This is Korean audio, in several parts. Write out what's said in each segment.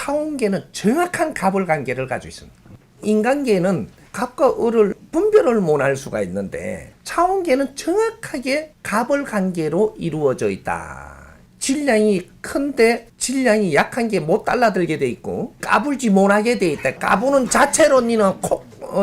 차원계는 정확한 갑을관계를 가지고 있습니다. 인간계는 갑과 을을 분별을 못할 수가 있는데 차원계는 정확하게 갑을관계로 이루어져 있다. 질량이 큰데 질량이 약한 게 못 달라들게 돼 있고 까불지 못하게 돼 있다. 까부는 자체로 니는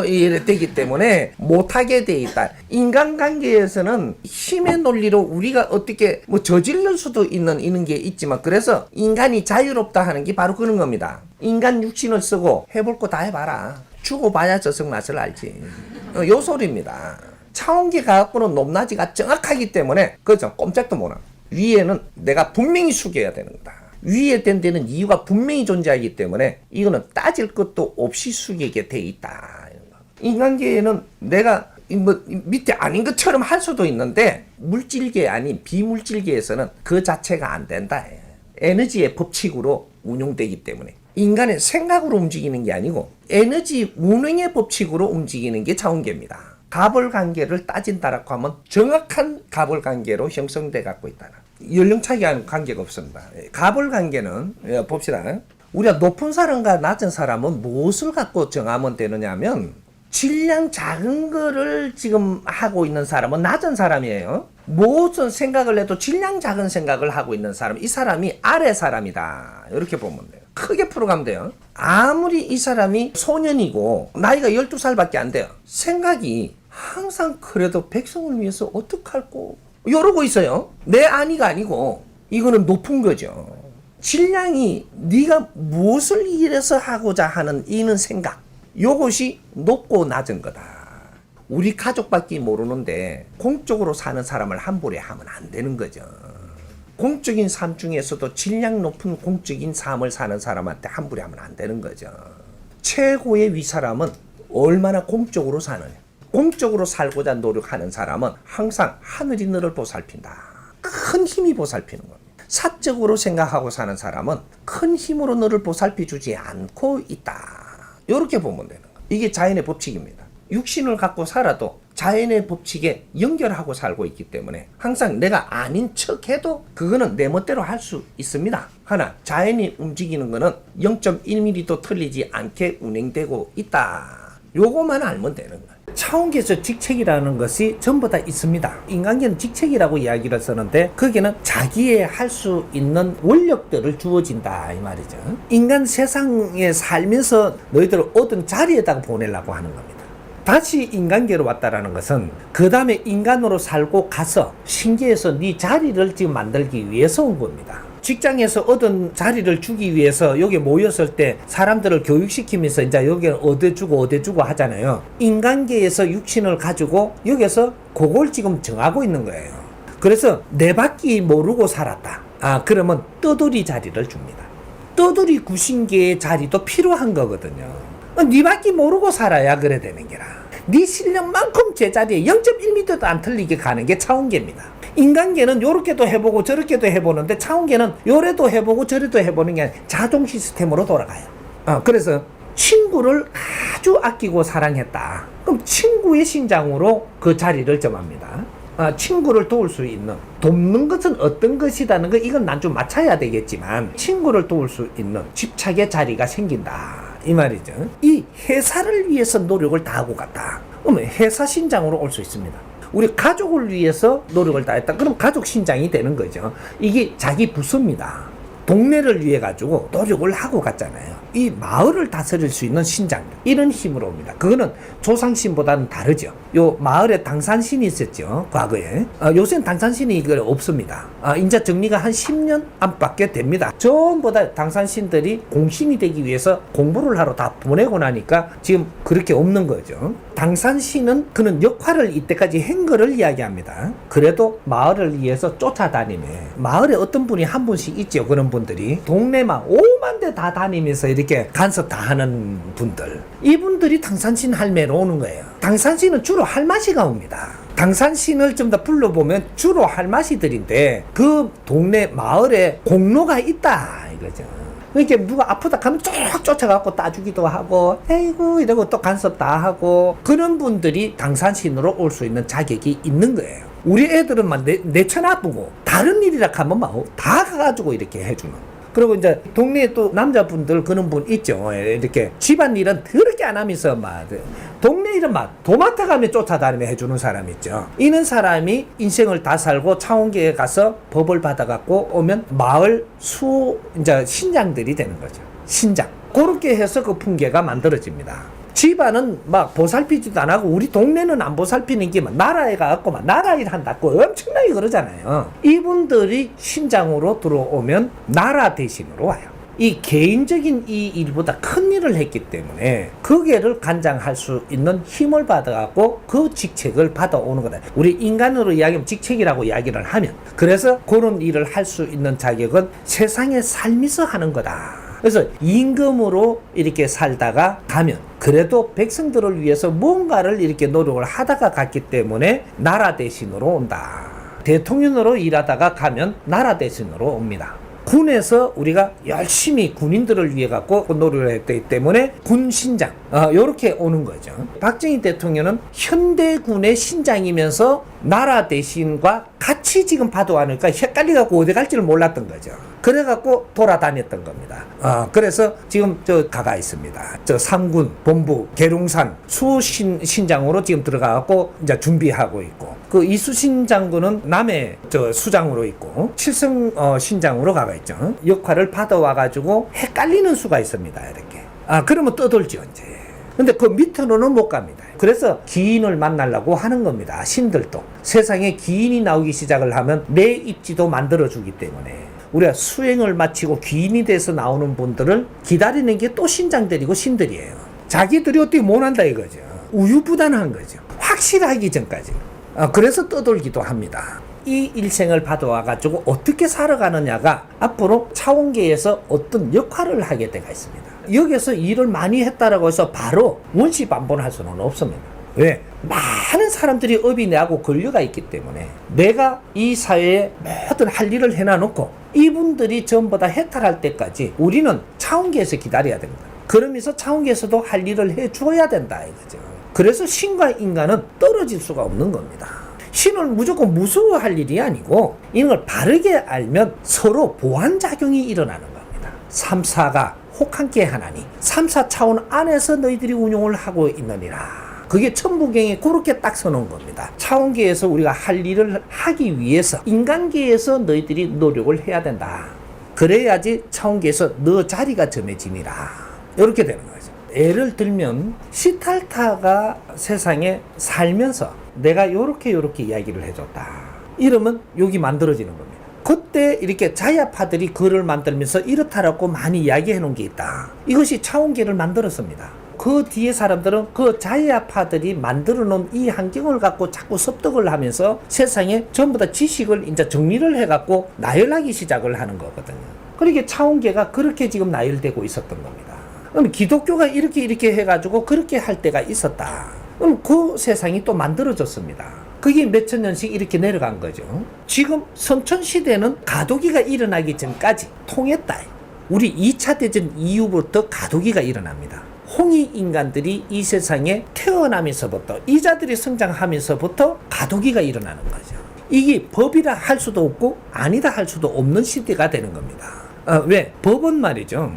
이래 되기 때문에 못하게 돼 있다. 인간관계에서는 힘의 논리로 우리가 어떻게 저지를 수도 이런 게 있지만 그래서 인간이 자유롭다 하는 게 바로 그런 겁니다. 인간 육신을 쓰고 해볼 거 다 해봐라. 죽어봐야 저승 맛을 알지. 요 소리입니다. 차원계 가갖고는 높낮이가 정확하기 때문에 그죠? 꼼짝도 못함. 위에는 내가 분명히 숙여야 되는 거다. 위에 된 데는 이유가 분명히 존재하기 때문에 이거는 따질 것도 없이 숙이게 돼 있다. 인간계에는 내가 밑에 아닌 것처럼 할 수도 있는데 물질계 아닌 비물질계에서는 그 자체가 안 된다. 에너지의 법칙으로 운용되기 때문에 인간의 생각으로 움직이는 게 아니고 에너지 운행의 법칙으로 움직이는 게 차원계입니다. 갑을관계를 따진다라고 하면 정확한 갑을관계로 형성돼 갖고 있다. 연령차기와는 관계가 없습니다. 갑을관계는 봅시다. 우리가 높은 사람과 낮은 사람은 무엇을 갖고 정하면 되느냐 하면 질량 작은 거를 지금 하고 있는 사람은 낮은 사람이에요. 무슨 생각을 해도 질량 작은 생각을 하고 있는 사람, 이 사람이 아래 사람이다. 이렇게 보면 돼요. 크게 풀어가면 돼요. 아무리 이 사람이 소년이고 나이가 12살밖에 안 돼요. 생각이 항상 그래도 백성을 위해서 어떡할꼬 이러고 있어요. 내 안위가 아니고 이거는 높은 거죠. 질량이 네가 무엇을 이래서 하고자 하는 이는 생각, 요것이 높고 낮은 거다. 우리 가족밖에 모르는데 공적으로 사는 사람을 함부로 하면 안 되는 거죠. 공적인 삶 중에서도 질량 높은 공적인 삶을 사는 사람한테 함부로 하면 안 되는 거죠. 최고의 위사람은 얼마나 공적으로 사느냐. 공적으로 살고자 노력하는 사람은 항상 하늘이 너를 보살핀다. 큰 힘이 보살피는 겁니다. 사적으로 생각하고 사는 사람은 큰 힘으로 너를 보살피 주지 않고 있다. 이렇게 보면 되는 거예요. 이게 자연의 법칙입니다. 육신을 갖고 살아도 자연의 법칙에 연결하고 살고 있기 때문에 항상 내가 아닌 척해도 그거는 내 멋대로 할 수 있습니다. 하나, 자연이 움직이는 거는 0.1mm도 틀리지 않게 운행되고 있다. 요거만 알면 되는 거예요. 차원계에서 직책이라는 것이 전부 다 있습니다. 인간계는 직책이라고 이야기를 쓰는데 거기는 자기의 할 수 있는 원력들을 주어진다 이 말이죠. 인간 세상에 살면서 너희들을 얻은 자리에다가 보내려고 하는 겁니다. 다시 인간계로 왔다라는 것은 그 다음에 인간으로 살고 가서 신계에서 네 자리를 지금 만들기 위해서 온 겁니다. 직장에서 얻은 자리를 주기 위해서 여기 모였을 때 사람들을 교육시키면서 이제 여기를 얻어주고 하잖아요. 인간계에서 육신을 가지고 여기서 그걸 지금 정하고 있는 거예요. 그래서 내 밖이 모르고 살았다. 그러면 떠돌이 자리를 줍니다. 떠돌이 구신계의 자리도 필요한 거거든요. 네 밖이 모르고 살아야 그래 되는 게라. 네 실력만큼 제자리에 0.1m도 안 틀리게 가는 게 차원계입니다. 인간계는 요렇게도 해보고 저렇게도 해보는데 차원계는 요래도 해보고 저래도 해보는 게 아니라 자동 시스템으로 돌아가요. 그래서 친구를 아주 아끼고 사랑했다. 그럼 친구의 신장으로 그 자리를 점합니다. 친구를 도울 수 있는, 돕는 것은 어떤 것이라는 거 이건 난 좀 맞춰야 되겠지만 친구를 도울 수 있는 집착의 자리가 생긴다 이 말이죠. 이 회사를 위해서 노력을 다하고 갔다. 그러면 회사 신장으로 올 수 있습니다. 우리 가족을 위해서 노력을 다했다. 그럼 가족 신장이 되는 거죠. 이게 자기 부서입니다. 동네를 위해 가지고 노력을 하고 갔잖아요. 이 마을을 다스릴 수 있는 신장, 이런 힘으로 옵니다. 그거는 조상신보다는 다르죠. 요 마을에 당산신이 있었죠, 과거에. 요새는 당산신이 이거 없습니다. 이제 정리가 한 10년 안팎에 됩니다. 전부 다 당산신들이 공신이 되기 위해서 공부를 하러 다 보내고 나니까 지금 그렇게 없는 거죠. 당산신은 그는 역할을 이때까지 한 거를 이야기합니다. 그래도 마을을 위해서 쫓아다니네. 마을에 어떤 분이 한 분씩 있죠. 그런 분들이 동네만 5만 대 다 다니면서 이렇게 간섭 다 하는 분들, 이분들이 당산신 할매로 오는 거예요. 당산신은 주로 할마시가 옵니다. 당산신을 좀 더 불러보면 주로 할마시들인데 그 동네 마을에 공로가 있다 이거죠. 이렇게 누가 아프다 하면 쭉 쫓아가고 따주기도 하고 에이구 이러고 또 간섭 다 하고, 그런 분들이 당산신으로 올 수 있는 자격이 있는 거예요. 우리 애들은 막 내천 아프고 다른 일이라 하면 막 다 가가지고 이렇게 해주는. 그리고 이제 동네에 또 남자분들 그런 분 있죠. 이렇게 집안일은 더럽게 안 하면서 막 동네 일은 막 도마트 가면 쫓아다니며 해주는 사람 있죠. 이런 사람이 인생을 다 살고 차원계에 가서 법을 받아갖고 오면 마을 이제 신장들이 되는 거죠. 신장. 그렇게 해서 그 풍계가 만들어집니다. 집안은 막 보살피지도 안 하고 우리 동네는 안 보살피는 게 막 나라에 가갖고 막 나라 일 한다고 엄청나게 그러잖아요. 이분들이 신장으로 들어오면 나라 대신으로 와요. 이 개인적인 이 일보다 큰 일을 했기 때문에 거기를 관장할 수 있는 힘을 받아갖고 그 직책을 받아오는 거다. 우리 인간으로 이야기하면 직책이라고 이야기를 하면, 그래서 그런 일을 할 수 있는 자격은 세상에 살면서 하는 거다. 그래서 임금으로 이렇게 살다가 가면 그래도 백성들을 위해서 뭔가를 이렇게 노력을 하다가 갔기 때문에 나라 대신으로 온다. 대통령으로 일하다가 가면 나라 대신으로 옵니다. 군에서 우리가 열심히 군인들을 위해 갖고 노력을 했기 때문에 군신장 요렇게 오는 거죠. 박정희 대통령은 현대군의 신장이면서 나라 대신과 같이 지금 받아와니까 헷갈려갖고 어디 갈지를 몰랐던 거죠. 그래갖고 돌아다녔던 겁니다. 그래서 지금 저 가가 있습니다. 저 3군 본부 계룡산 수신장으로 지금 들어가갖고 이제 준비하고 있고, 그 이수신 장군은 남해 저 수장으로 있고 칠성 신장으로 가가 있죠. 역할을 받아와가지고 헷갈리는 수가 있습니다. 이렇게. 그러면 떠돌죠 이제. 근데 그 밑으로는 못 갑니다. 그래서 기인을 만나려고 하는 겁니다. 신들도 세상에 기인이 나오기 시작을 하면 내 입지도 만들어주기 때문에 우리가 수행을 마치고 기인이 돼서 나오는 분들을 기다리는 게 또 신장들이고 신들이에요. 자기들이 어떻게 못한다 이거죠. 우유부단한 거죠. 확실하기 전까지. 그래서 떠돌기도 합니다. 이 일생을 받아와가지고 어떻게 살아가느냐가 앞으로 차원계에서 어떤 역할을 하게 되어 있습니다. 여기서 일을 많이 했다라고 해서 바로 원시반본할 수는 없습니다. 왜? 많은 사람들이 업이 내하고 권려가 있기 때문에 내가 이 사회에 모든 할 일을 해놔놓고 이분들이 전부 다 해탈할 때까지 우리는 차원계에서 기다려야 됩니다. 그러면서 차원계에서도 할 일을 해줘야 된다 이거죠. 그래서 신과 인간은 떨어질 수가 없는 겁니다. 신을 무조건 무서워할 일이 아니고 이런 걸 바르게 알면 서로 보완작용이 일어나는 겁니다. 3, 4가 혹함께 하나니 3, 4 차원 안에서 너희들이 운용을 하고 있느니라. 그게 천부경에 그렇게 딱 써놓은 겁니다. 차원계에서 우리가 할 일을 하기 위해서 인간계에서 너희들이 노력을 해야 된다. 그래야지 차원계에서 너 자리가 점해지니라. 이렇게 되는 거죠. 예를 들면 시탈타가 세상에 살면서 내가 요렇게 이야기를 해줬다. 이러면 여기 만들어지는 겁니다. 그때 이렇게 자야파들이 글을 만들면서 이렇다라고 많이 이야기해 놓은 게 있다. 이것이 차원계를 만들었습니다. 그 뒤에 사람들은 그 자야파들이 만들어 놓은 이 환경을 갖고 자꾸 습득을 하면서 세상에 전부 다 지식을 이제 정리를 해갖고 나열하기 시작을 하는 거거든요. 그러니까 차원계가 그렇게 지금 나열되고 있었던 겁니다. 그럼 기독교가 이렇게 해가지고 그렇게 할 때가 있었다. 그럼 그 세상이 또 만들어졌습니다. 그게 몇천 년씩 이렇게 내려간 거죠. 지금 선천시대는 가도기가 일어나기 전까지 통했다. 우리 2차 대전 이후부터 가도기가 일어납니다. 홍이 인간들이 이 세상에 태어나면서부터 이자들이 성장하면서부터 가도기가 일어나는 거죠. 이게 법이라 할 수도 없고 아니다 할 수도 없는 시대가 되는 겁니다. 왜? 법은 말이죠.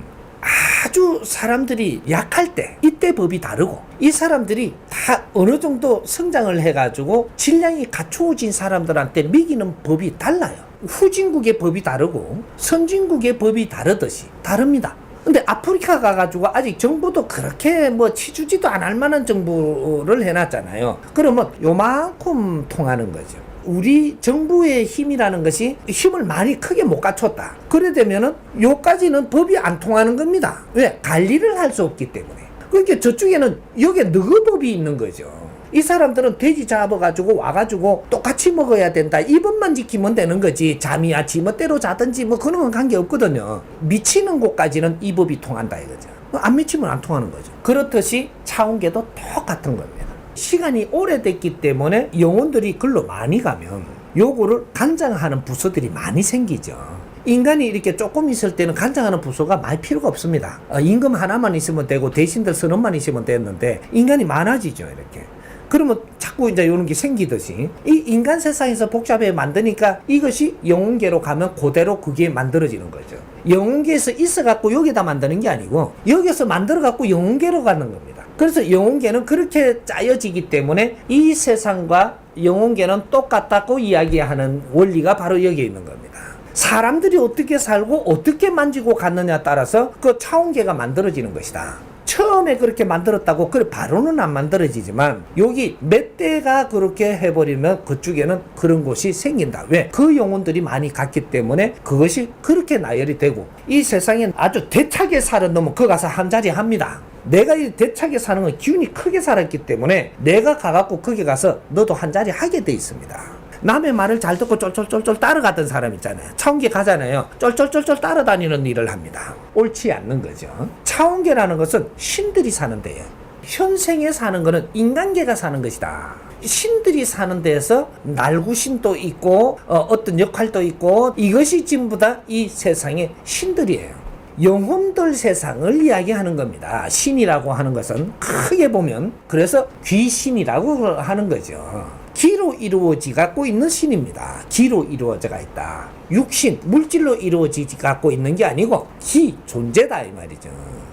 아주 사람들이 약할 때 이때 법이 다르고 이 사람들이 다 어느 정도 성장을 해가지고 질량이 갖추어진 사람들한테 매기는 법이 달라요. 후진국의 법이 다르고 선진국의 법이 다르듯이 다릅니다. 근데 아프리카 가가지고 아직 정부도 그렇게 뭐 치주지도 안 할 만한 정부를 해놨잖아요. 그러면 요만큼 통하는 거죠. 우리 정부의 힘이라는 것이 힘을 많이 크게 못 갖췄다. 그래 되면은 요까지는 법이 안 통하는 겁니다. 왜? 관리를 할 수 없기 때문에. 그러니까 저쪽에는 여기에 너그법이 있는 거죠. 이 사람들은 돼지 잡아가지고 와가지고 똑같이 먹어야 된다. 이 법만 지키면 되는 거지. 잠이야 지멋대로 자든지 뭐 그런 건 관계없거든요. 미치는 곳까지는 이 법이 통한다 이거죠. 안 미치면 안 통하는 거죠. 그렇듯이 차원계도 똑같은 겁니다. 시간이 오래됐기 때문에 영혼들이 글로 많이 가면 요거를 간장하는 부서들이 많이 생기죠. 인간이 이렇게 조금 있을 때는 간장하는 부서가 많이 필요가 없습니다. 임금 하나만 있으면 되고 대신들 선언만 있으면 됐는데 인간이 많아지죠 이렇게. 그러면 자꾸 자꾸 이제 이런 게 생기듯이 이 인간 세상에서 복잡해 만드니까 이것이 영혼계로 가면 그대로 그게 만들어지는 거죠. 영혼계에서 있어갖고 여기다 만드는 게 아니고 여기서 만들어갖고 영혼계로 가는 겁니다. 그래서 영혼계는 그렇게 짜여지기 때문에 이 세상과 영혼계는 똑같다고 이야기하는 원리가 바로 여기에 있는 겁니다. 사람들이 어떻게 살고 어떻게 만지고 갔느냐에 따라서 그 차원계가 만들어지는 것이다. 처음에 그렇게 만들었다고 그래 바로는 안 만들어지지만 여기 몇 대가 그렇게 해버리면 그쪽에는 그런 곳이 생긴다. 왜? 그 영혼들이 많이 갔기 때문에 그것이 그렇게 나열이 되고 이 세상엔 아주 대차게 사는 놈은 그 가서 한 자리 합니다. 내가 이 대차게 사는 건 기운이 크게 살았기 때문에 내가 가갖고 거기 가서 너도 한 자리 하게 돼 있습니다. 남의 말을 잘 듣고 쫄쫄쫄쫄 따라가던 사람 있잖아요. 차원계 가잖아요. 쫄쫄쫄쫄 따라다니는 일을 합니다. 옳지 않는 거죠. 차원계라는 것은 신들이 사는 데예요. 현생에 사는 거는 인간계가 사는 것이다. 신들이 사는 데에서 날구신도 있고 어떤 역할도 있고 이것이 전부 다 이 세상의 신들이에요. 영혼들 세상을 이야기하는 겁니다. 신이라고 하는 것은 크게 보면 그래서 귀신이라고 하는 거죠. 기로 이루어지 갖고 있는 신입니다. 기로 이루어져가 있다. 육신, 물질로 이루어지 갖고 있는 게 아니고 기, 존재다 이 말이죠.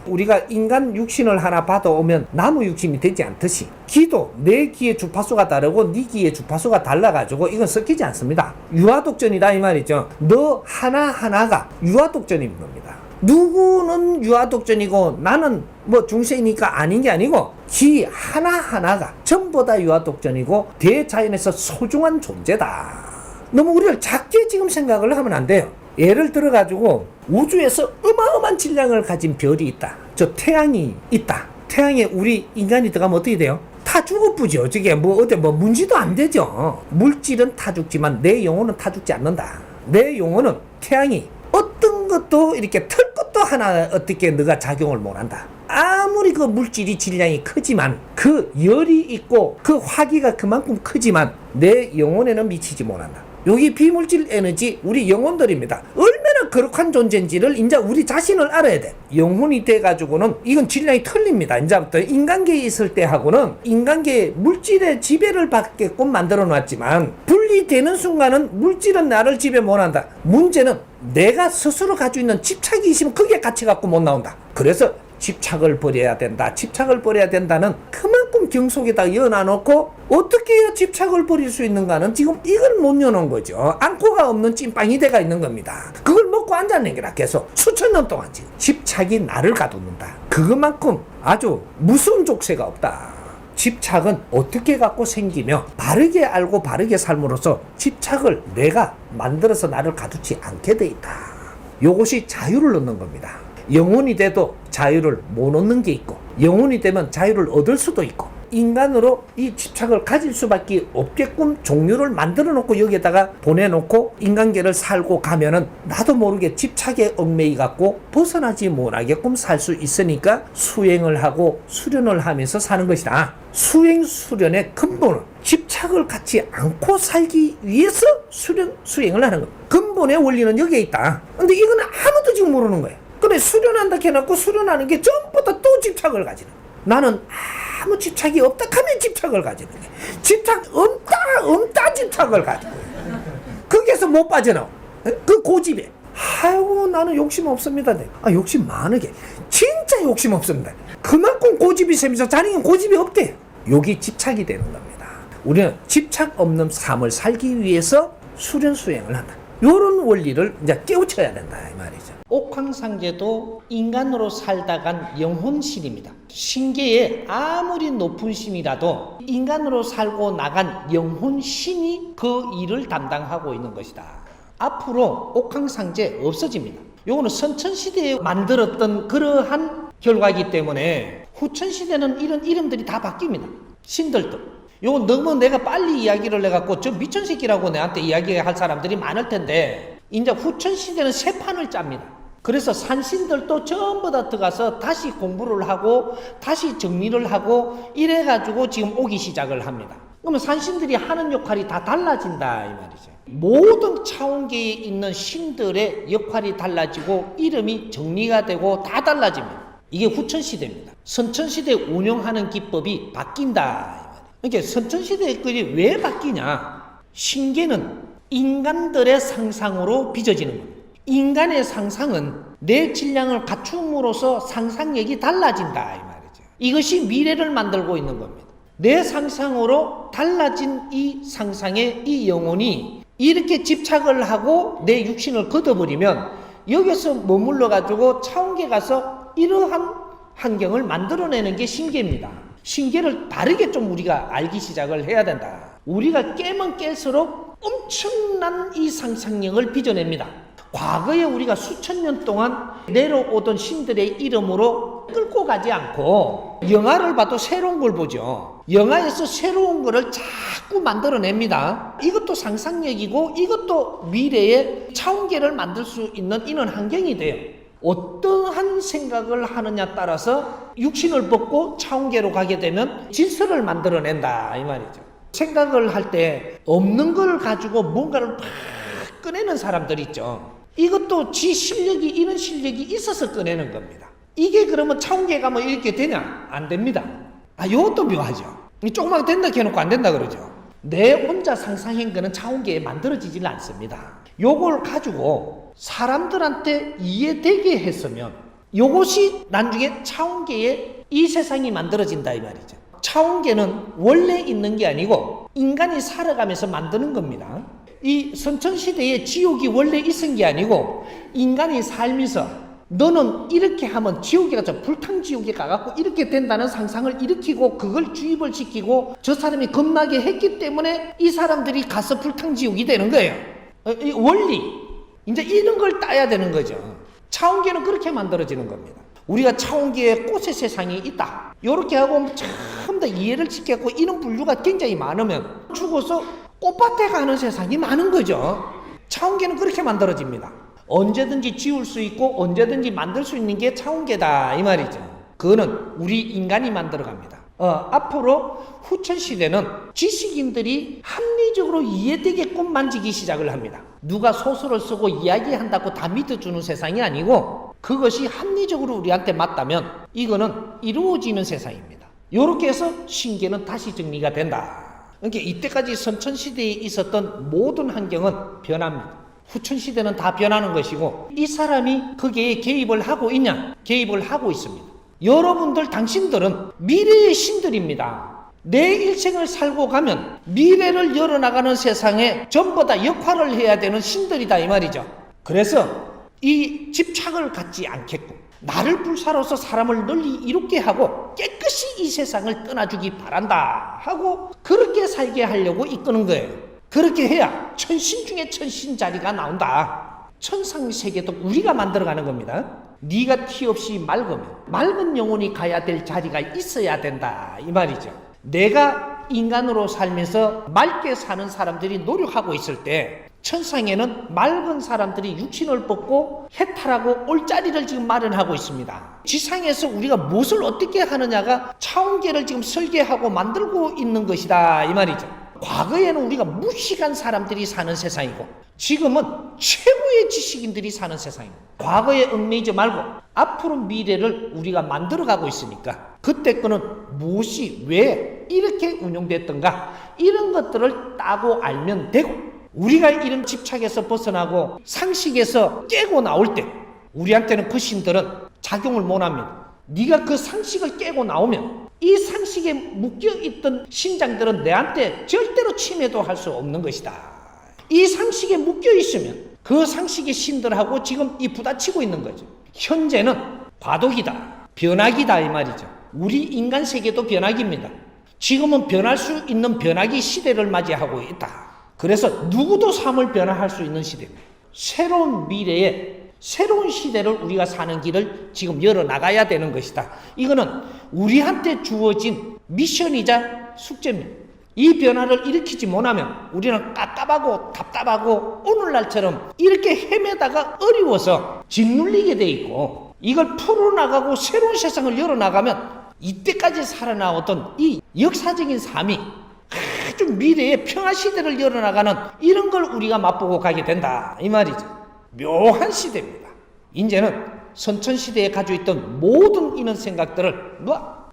우리가 인간 육신을 하나 받아오면 나무 육신이 되지 않듯이 기도 내 기의 주파수가 다르고 네 기의 주파수가 달라가지고 이건 섞이지 않습니다. 유아독전이다 이 말이죠. 너 하나하나가 유아독전인 겁니다. 누구는 유아독전이고 나는 뭐 중생이니까 아닌 게 아니고 기 하나하나가 전부 다 유아독전이고 대자연에서 소중한 존재다. 너무 우리를 작게 지금 생각을 하면 안 돼요. 예를 들어 가지고 우주에서 어마어마한 질량을 가진 별이 있다. 저 태양이 있다. 태양에 우리 인간이 들어가면 어떻게 돼요? 타 죽어쁘죠. 저게 뭐 어때 뭐 문제도 안 되죠. 물질은 타 죽지만 내 영혼은 타 죽지 않는다. 내 영혼은 태양이 어떤 것도 이렇게 털 것도 하나 어떻게 너가 작용을 못한다. 아무리 그 물질이 질량이 크지만 그 열이 있고 그 화기가 그만큼 크지만 내 영혼에는 미치지 못한다. 여기 비물질 에너지 우리 영혼들입니다. 얼마나 거룩한 존재인지를 이제 우리 자신을 알아야 돼. 영혼이 돼가지고는 이건 질량이 틀립니다. 이제부터 인간계에 있을 때하고는 인간계에 물질의 지배를 받게끔 만들어 놨지만 분리되는 순간은 물질은 나를 지배 못한다. 문제는 내가 스스로 가지고 있는 집착이 있으면 그게 같이 갖고 못 나온다. 그래서 집착을 버려야 된다. 집착을 버려야 된다는 그만큼 경속에다 여놔놓고 어떻게 해야 집착을 버릴 수 있는가는 지금 이걸 못 여놓은 거죠. 안고가 없는 찐빵이 돼가 있는 겁니다. 그걸 먹고 앉아낸 게라 계속 수천 년 동안 지금 집착이 나를 가두는다. 그것만큼 아주 무서운 족쇄가 없다. 집착은 어떻게 갖고 생기며 바르게 알고 바르게 삶으로써 집착을 내가 만들어서 나를 가두지 않게 돼 있다. 요것이 자유를 얻는 겁니다. 영혼이 돼도 자유를 못 얻는 게 있고 영혼이 되면 자유를 얻을 수도 있고 인간으로 이 집착을 가질 수밖에 없게끔 종류를 만들어 놓고 여기에다가 보내놓고 인간계를 살고 가면은 나도 모르게 집착에 얽매이 갖고 벗어나지 못하게끔 살 수 있으니까 수행을 하고 수련을 하면서 사는 것이다. 수행 수련의 근본은 집착을 갖지 않고 살기 위해서 수행을 하는 거예요. 근본의 원리는 여기에 있다. 근데 이거는 아무도 지금 모르는 거예요. 근데 수련한다 해놓고 수련하는 게 전부 다 또 집착을 가지는 거예요. 나는 아무 집착이 없다 하면 집착을 가지는 거예요. 집착 없다 집착을 가지고 거기에서 못 빠져나와. 그 고집에 아이고 나는 욕심 없습니다. 욕심 많으게 진짜 욕심 없습니다. 그만큼 고집이 세면서 자기는 고집이 없대. 여기 집착이 되는 겁니다. 우리는 집착 없는 삶을 살기 위해서 수련 수행을 한다. 이런 원리를 이제 깨우쳐야 된다 이 말이죠. 옥황상제도 인간으로 살다 간 영혼신입니다. 신계에 아무리 높은 신이라도 인간으로 살고 나간 영혼신이 그 일을 담당하고 있는 것이다. 앞으로 옥황상제 없어집니다. 요거는 선천시대에 만들었던 그러한 결과이기 때문에 후천시대는 이런 이름들이 다 바뀝니다. 신들도. 요거 너무 내가 빨리 이야기를 해갖고 저 미친 새끼라고 내한테 이야기할 사람들이 많을 텐데 이제 후천시대는 새 판을 짭니다. 그래서 산신들도 전부 다 들어가서 다시 공부를 하고 다시 정리를 하고 이래가지고 지금 오기 시작을 합니다. 그러면 산신들이 하는 역할이 다 달라진다 이 말이죠. 모든 차원계에 있는 신들의 역할이 달라지고 이름이 정리가 되고 다 달라집니다. 이게 후천시대입니다. 선천시대 운영하는 기법이 바뀐다. 그러니까 선천시대의 글이 왜 바뀌냐? 신계는 인간들의 상상으로 빚어지는 겁니다. 인간의 상상은 내 질량을 갖춤으로써 상상력이 달라진다 이 말이죠. 이것이 미래를 만들고 있는 겁니다. 내 상상으로 달라진 이 상상의 이 영혼이 이렇게 집착을 하고 내 육신을 걷어버리면 여기서 머물러 가지고 차원계 가서 이러한 환경을 만들어내는 게 신계입니다. 신계를 다르게 좀 우리가 알기 시작을 해야 된다. 우리가 깨면 깰수록 엄청난 이 상상력을 빚어냅니다. 과거에 우리가 수천 년 동안 내려오던 신들의 이름으로 끌고 가지 않고 영화를 봐도 새로운 걸 보죠. 영화에서 새로운 거를 자꾸 만들어냅니다. 이것도 상상력이고 이것도 미래의 차원계를 만들 수 있는 이런 환경이 돼요. 어떠한 생각을 하느냐 따라서 육신을 벗고 차원계로 가게 되면 질서를 만들어낸다 이 말이죠. 생각을 할 때 없는 걸 가지고 뭔가를 팍 꺼내는 사람들 있죠. 이것도 지 실력이 이런 실력이 있어서 꺼내는 겁니다. 이게 그러면 차원계 가면 이렇게 되냐? 안 됩니다. 이것도 묘하죠. 조금만 된다 해놓고 안 된다 그러죠. 내 혼자 상상한 거는 차원계에 만들어지질 않습니다. 요걸 가지고 사람들한테 이해되게 했으면 요것이 나중에 차원계에 이 세상이 만들어진다 이 말이죠. 차원계는 원래 있는 게 아니고 인간이 살아가면서 만드는 겁니다. 이 선천시대에 지옥이 원래 있은 게 아니고 인간이 살면서 너는 이렇게 하면 지옥에 가서 불탕지옥에 가갖고 이렇게 된다는 상상을 일으키고 그걸 주입을 시키고 저 사람이 겁나게 했기 때문에 이 사람들이 가서 불탕지옥이 되는 거예요. 이 원리 이제 이런 걸 따야 되는 거죠. 차원계는 그렇게 만들어지는 겁니다. 우리가 차원계에 꽃의 세상이 있다 이렇게 하고 참 더 이해를 시켰고 이런 분류가 굉장히 많으면 죽어서 꽃밭에 가는 세상이 많은 거죠. 차원계는 그렇게 만들어집니다. 언제든지 지울 수 있고 언제든지 만들 수 있는 게 차원계다 이 말이죠. 그거는 우리 인간이 만들어갑니다. 앞으로 후천시대는 지식인들이 합리적으로 이해되게끔 만지기 시작을 합니다. 누가 소설을 쓰고 이야기한다고 다 믿어주는 세상이 아니고 그것이 합리적으로 우리한테 맞다면 이거는 이루어지는 세상입니다. 이렇게 해서 신계는 다시 정리가 된다. 그러니까 이때까지 선천시대에 있었던 모든 환경은 변합니다. 후천시대는 다 변하는 것이고 이 사람이 거기에 개입을 하고 있냐? 개입을 하고 있습니다. 여러분들 당신들은 미래의 신들입니다. 내 일생을 살고 가면 미래를 열어나가는 세상에 전부 다 역할을 해야 되는 신들이다 이 말이죠. 그래서 이 집착을 갖지 않겠고 나를 불사로서 사람을 널리 이롭게 하고 깨끗이 이 세상을 떠나주기 바란다 하고 그렇게 살게 하려고 이끄는 거예요. 그렇게 해야 천신 중에 천신 자리가 나온다. 천상세계도 우리가 만들어가는 겁니다. 네가 티 없이 맑으면 맑은 영혼이 가야 될 자리가 있어야 된다 이 말이죠. 내가 인간으로 살면서 맑게 사는 사람들이 노력하고 있을 때 천상에는 맑은 사람들이 육신을 벗고 해탈하고 올 자리를 지금 마련하고 있습니다. 지상에서 우리가 무엇을 어떻게 하느냐가 차원계를 지금 설계하고 만들고 있는 것이다 이 말이죠. 과거에는 우리가 무식한 사람들이 사는 세상이고 지금은 최고의 지식인들이 사는 세상입니다. 과거에 얽매이지 말고 앞으로 미래를 우리가 만들어가고 있으니까 그때 거는 무엇이 왜 이렇게 운용됐던가 이런 것들을 따고 알면 되고 우리가 이런 집착에서 벗어나고 상식에서 깨고 나올 때 우리한테는 그 신들은 작용을 못합니다. 네가 그 상식을 깨고 나오면 이 상식에 묶여있던 신장들은 내한테 절대로 침해도 할 수 없는 것이다. 이 상식에 묶여있으면 그 상식의 신들하고 지금 이 부딪히고 있는 거죠. 현재는 과도기다, 변화기다 이 말이죠. 우리 인간 세계도 변화기입니다. 지금은 변할 수 있는 변화기 시대를 맞이하고 있다. 그래서 누구도 삶을 변화할 수 있는 시대입니다. 새로운 미래에 새로운 시대를 우리가 사는 길을 지금 열어나가야 되는 것이다. 이거는 우리한테 주어진 미션이자 숙제입니다. 이 변화를 일으키지 못하면 우리는 깝깝하고 답답하고 오늘날처럼 이렇게 헤매다가 어려워서 짓눌리게 돼 있고 이걸 풀어나가고 새로운 세상을 열어나가면 이때까지 살아나왔던 이 역사적인 삶이 아주 미래의 평화시대를 열어나가는 이런 걸 우리가 맛보고 가게 된다 이 말이죠. 묘한 시대입니다. 이제는 선천시대에 가지고 있던 모든 이런 생각들을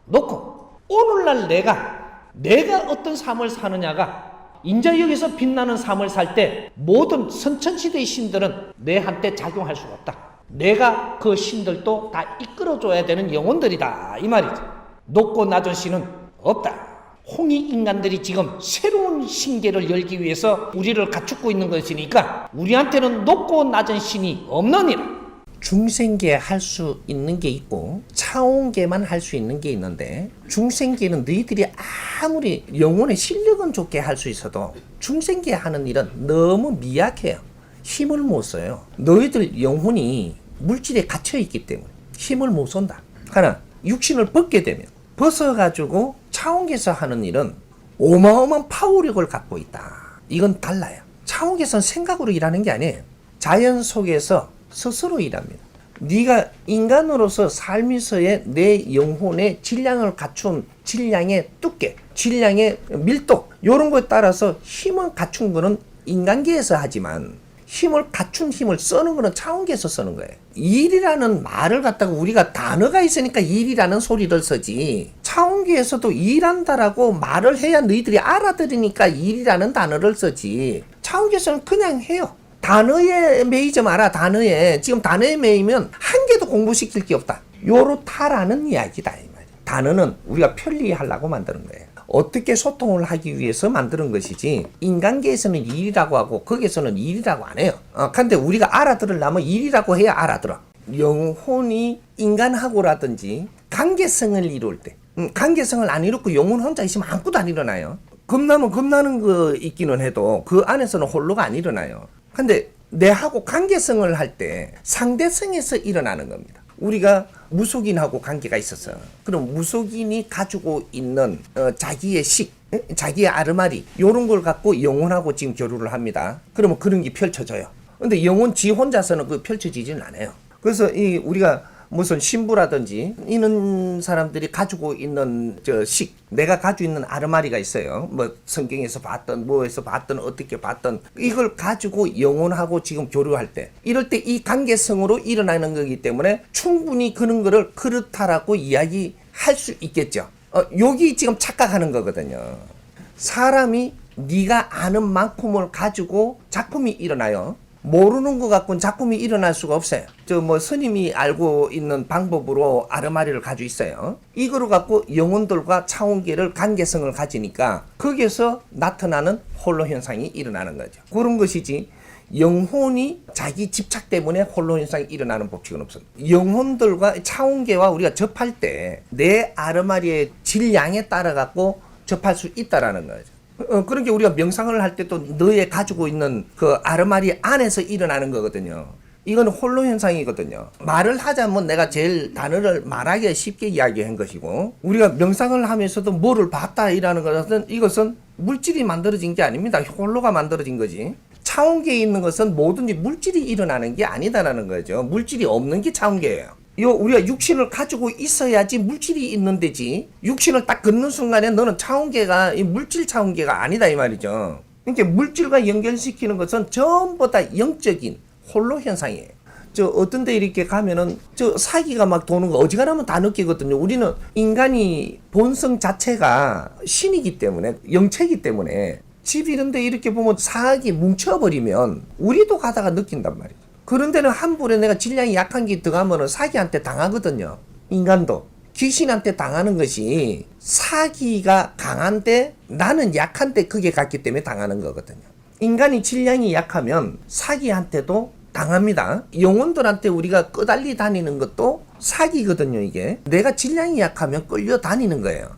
놓고 오늘날 내가 내가 어떤 삶을 사느냐가 인자역에서 빛나는 삶을 살 때 모든 선천시대의 신들은 내한테 작용할 수가 없다. 내가 그 신들도 다 이끌어줘야 되는 영혼들이다 이 말이죠. 높고 낮은 신은 없다. 홍익 인간들이 지금 새로운 신계를 열기 위해서 우리를 갖추고 있는 것이니까 우리한테는 높고 낮은 신이 없느니라. 중생계 할 수 있는 게 있고 차원계만 할 수 있는 게 있는데, 중생계는 너희들이 아무리 영혼의 실력은 좋게 할 수 있어도 중생계 하는 일은 너무 미약해요. 힘을 못 써요. 너희들 영혼이 물질에 갇혀 있기 때문에 힘을 못 쏜다. 하나, 육신을 벗게 되면 벗어가지고 차원계에서 하는 일은 어마어마한 파워력을 갖고 있다. 이건 달라요. 차원계에서는 생각으로 일하는 게 아니에요. 자연 속에서 스스로 일합니다. 네가 인간으로서 삶에서의 내 영혼의 질량을 갖춘 질량의 두께, 질량의 밀도, 이런 거에 따라서 힘을 갖춘 거는 인간계에서 하지만 힘을 갖춘 힘을 쓰는 거는 차원계에서 쓰는 거예요. 일이라는 말을 갖다가 우리가 단어가 있으니까 일이라는 소리를 쓰지, 차원계에서도 일한다라고 말을 해야 너희들이 알아들으니까 일이라는 단어를 쓰지, 차원계에서는 그냥 해요. 단어에 매이지 마라. 단어에. 지금 단어에 매이면 한 개도 공부시킬 게 없다. 요렇다라는 이야기다 이 말이야. 단어는 우리가 편리하려고 만드는 거예요. 어떻게 소통을 하기 위해서 만드는 것이지, 인간계에서는 일이라고 하고 거기에서는 일이라고 안 해요. 근데 우리가 알아들으려면 일이라고 해야 알아들어. 영혼이 인간하고라든지 관계성을 이룰 때, 관계성을 안 이루고 영혼 혼자 있으면 아무것도 안 일어나요. 겁나면 겁나는 거 있기는 해도 그 안에서는 홀로가 안 일어나요. 근데 내하고 관계성을 할 때 상대성에서 일어나는 겁니다. 우리가 무속인하고 관계가 있었어. 그럼 무속인이 가지고 있는 자기의 식, 자기의 아르마리, 이런 걸 갖고 영혼하고 지금 교류를 합니다. 그러면 그런 게 펼쳐져요. 근데 영혼 지 혼자서는 그 펼쳐지지는 않아요. 그래서 우리가 무슨 신부라든지 이런 사람들이 가지고 있는 식, 내가 가지고 있는 아르마리가 있어요. 뭐 성경에서 봤던, 뭐에서 봤던, 어떻게 봤던, 이걸 가지고 영혼하고 지금 교류할 때, 이럴 때 이 관계성으로 일어나는 거기 때문에 충분히 그런 거를 그렇다라고 이야기할 수 있겠죠. 여기 지금 착각하는 거거든요. 사람이 네가 아는 만큼을 가지고 작품이 일어나요. 모르는 것 갖고는 작품이 일어날 수가 없어요. 스님이 알고 있는 방법으로 아르마리를 가지고 있어요. 이거를 갖고 영혼들과 차원계를 관계성을 가지니까 거기에서 나타나는 홀로 현상이 일어나는 거죠. 그런 것이지, 영혼이 자기 집착 때문에 홀로 현상이 일어나는 법칙은 없습니다. 영혼들과 차원계와 우리가 접할 때 내 아르마리의 질량에 따라 갖고 접할 수 있다라는 거죠. 그러니까 우리가 명상을 할 때 또 너의 가지고 있는 그 아르마리 안에서 일어나는 거거든요. 이건 홀로 현상이거든요. 말을 하자면 내가 제일 단어를 말하기 쉽게 이야기한 것이고, 우리가 명상을 하면서도 뭐를 봤다 이라는 것은, 이것은 물질이 만들어진 게 아닙니다. 홀로가 만들어진 거지. 차원계에 있는 것은 뭐든지 물질이 일어나는 게 아니다라는 거죠. 물질이 없는 게 차원계예요. 우리가 육신을 가지고 있어야지 물질이 있는 데지, 육신을 딱 긋는 순간에 너는 차원계가 물질 차원계가 아니다 이 말이죠. 그러니까 물질과 연결시키는 것은 전부 다 영적인 홀로 현상이에요. 어떤 데 이렇게 가면은 사기가 막 도는 거 어지간하면 다 느끼거든요. 우리는 인간이 본성 자체가 신이기 때문에, 영체이기 때문에 집 이런 데 이렇게 보면 사악이 뭉쳐버리면 우리도 가다가 느낀단 말이에요. 그런 데는 함부로 내가 질량이 약한 게 들어가면 사기한테 당하거든요. 인간도. 귀신한테 당하는 것이, 사기가 강한데 나는 약한데 그게 갔기 때문에 당하는 거거든요. 인간이 질량이 약하면 사기한테도 당합니다. 영혼들한테 우리가 끄달리 다니는 것도 사기거든요, 이게. 내가 질량이 약하면 끌려 다니는 거예요.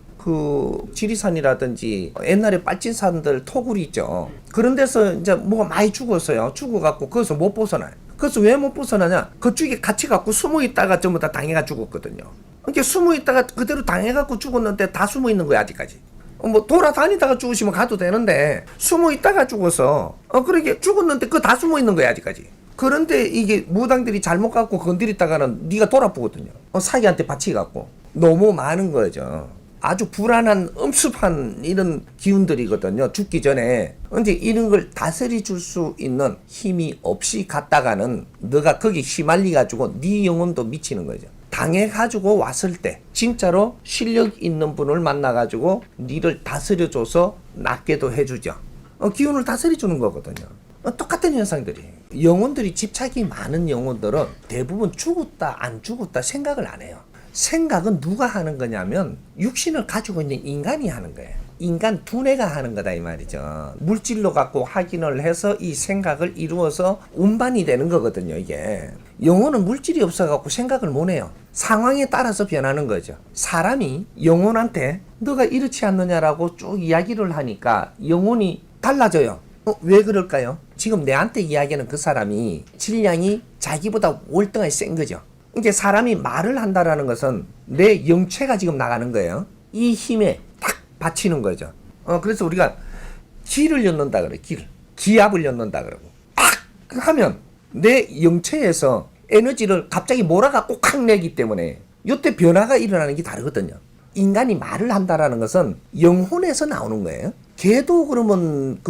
지리산이라든지 옛날에 빨진산들 토굴이 있죠. 그런 데서 이제 뭐가 많이 죽었어요. 죽어갖고 거기서 못 벗어나요. 그래서 왜 못 벗어나냐? 그쪽에 갇혀갖고 숨어 있다가 전부 다 당해가 죽었거든요. 그러니까 숨어 있다가 그대로 당해갖고 죽었는데 다 숨어 있는 거야, 아직까지. 돌아다니다가 죽으시면 가도 되는데, 숨어 있다가 죽어서, 그렇게 죽었는데 그거 다 숨어 있는 거야, 아직까지. 그런데 이게 무당들이 잘못 갖고 건드리다가는 네가 돌아보거든요. 사기한테 바치갖고. 너무 많은 거죠. 아주 불안한 엄습한 이런 기운들이거든요. 죽기 전에. 근데 이런 걸 다스려 줄 수 있는 힘이 없이 갔다가는 너가 거기 휘말리 가지고 네 영혼도 미치는 거죠. 강해가지고 왔을 때 진짜로 실력 있는 분을 만나가지고 니를 다스려줘서 낫게도 해주죠. 기운을 다스려주는 거거든요. 똑같은 현상들이. 영혼들이 집착이 많은 영혼들은 대부분 죽었다 안 죽었다 생각을 안 해요. 생각은 누가 하는 거냐면 육신을 가지고 있는 인간이 하는 거예요. 인간 두뇌가 하는 거다 이 말이죠. 물질로 갖고 확인을 해서 이 생각을 이루어서 운반이 되는 거거든요. 이게 영혼은 물질이 없어갖고 생각을 못 해요. 상황에 따라서 변하는 거죠. 사람이 영혼한테 너가 이렇지 않느냐라고 쭉 이야기를 하니까 영혼이 달라져요. 왜 그럴까요? 지금 내한테 이야기하는 그 사람이 질량이 자기보다 월등하게 센 거죠. 이제 사람이 말을 한다라는 것은 내 영체가 지금 나가는 거예요. 이 힘에 딱 받치는 거죠. 그래서 우리가 기를 엿는다 그래. 기압을 엿는다 그러고 딱 하면 내 영체에서 에너지를 갑자기 몰아갖고 콱 내기 때문에 이때 변화가 일어나는 게 다르거든요. 인간이 말을 한다라는 것은 영혼에서 나오는 거예요. 개도 그러면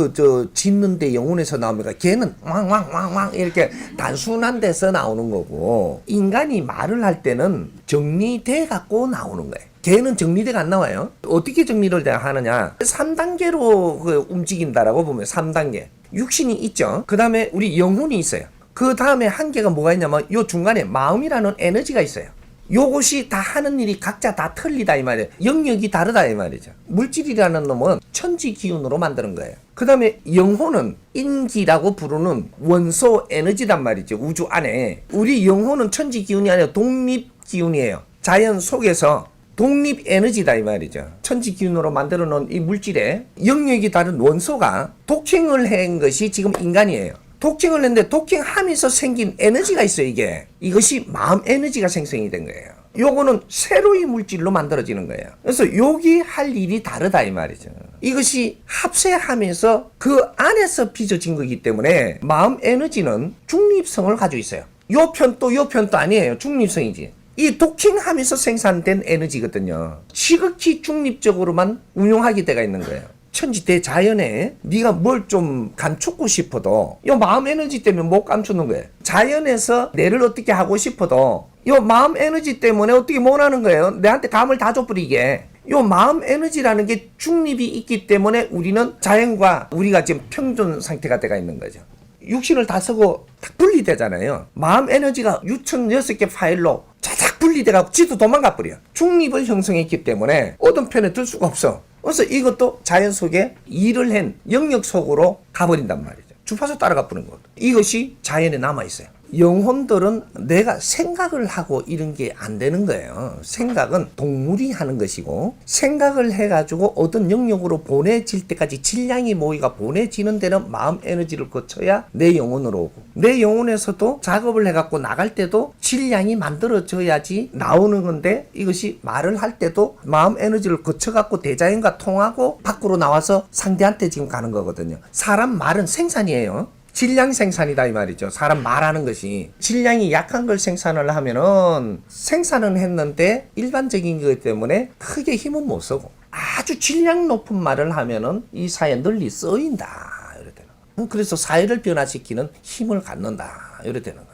짖는데 영혼에서 나옵니까? 개는 왕왕왕왕 이렇게 단순한 데서 나오는 거고, 인간이 말을 할 때는 정리돼 갖고 나오는 거예요. 개는 정리돼가 안 나와요. 어떻게 정리를 하느냐? 3단계로 움직인다라고 보면 3단계. 육신이 있죠. 그 다음에 우리 영혼이 있어요. 그 다음에 한계가 뭐가 있냐면 요 중간에 마음이라는 에너지가 있어요. 요것이 다 하는 일이 각자 다 틀리다 이 말이에요. 영역이 다르다 이 말이죠. 물질이라는 놈은 천지 기운으로 만드는 거예요. 그 다음에 영혼은 인기라고 부르는 원소 에너지란 말이죠. 우주 안에. 우리 영혼은 천지 기운이 아니라 독립 기운이에요. 자연 속에서 독립 에너지다 이 말이죠. 천지 기운으로 만들어 놓은 이 물질에 영역이 다른 원소가 도킹을 한 것이 지금 인간이에요. 도킹을 했는데 도킹하면서 생긴 에너지가 있어요. 이것이 마음 에너지가 생성이 된 거예요. 요거는 새로운 물질로 만들어지는 거예요. 그래서 여기 할 일이 다르다 이 말이죠. 이것이 합세하면서 그 안에서 빚어진 거기 때문에 마음 에너지는 중립성을 가지고 있어요. 요 편도 요 편도 아니에요. 중립성이지. 이 도킹하면서 생산된 에너지거든요. 지극히 중립적으로만 운용하게 돼가 있는 거예요. 천지 대자연에 네가 뭘 좀 감추고 싶어도 이 마음 에너지 때문에 못 감추는 거예요. 자연에서 내를 어떻게 하고 싶어도 이 마음 에너지 때문에 어떻게 못 하는 거예요. 내한테 감을 다 줘버리게. 이 마음 에너지라는 게 중립이 있기 때문에 우리는 자연과 우리가 지금 평존 상태가 돼가 있는 거죠. 육신을 다 쓰고 딱 분리되잖아요. 마음 에너지가 6,006개 파일로 자작 분리돼가지고 지도 도망가 버려. 중립을 형성했기 때문에 어떤 편에 들 수가 없어. 그래서 이것도 자연 속에 일을 한 영역 속으로 가버린단 말이죠. 주파수 따라가 버리는 거죠. 이것이 자연에 남아있어요. 영혼들은 내가 생각을 하고 이런 게 안 되는 거예요. 생각은 동물이 하는 것이고, 생각을 해가지고 어떤 영역으로 보내질 때까지 질량이 모이가 보내지는 데는 마음 에너지를 거쳐야 내 영혼으로 오고, 내 영혼에서도 작업을 해갖고 나갈 때도 질량이 만들어져야지 나오는 건데, 이것이 말을 할 때도 마음 에너지를 거쳐갖고 대자연과 통하고 밖으로 나와서 상대한테 지금 가는 거거든요. 사람 말은 생산이에요. 질량 생산이다 이 말이죠. 사람 말하는 것이 질량이 약한 걸 생산을 하면은 생산은 했는데 일반적인 것 때문에 크게 힘은 못 쓰고, 아주 질량 높은 말을 하면은 이 사회에 널리 쓰인다 이렇게 되는 거예요. 그래서 사회를 변화시키는 힘을 갖는다 이렇게 되는 거예요.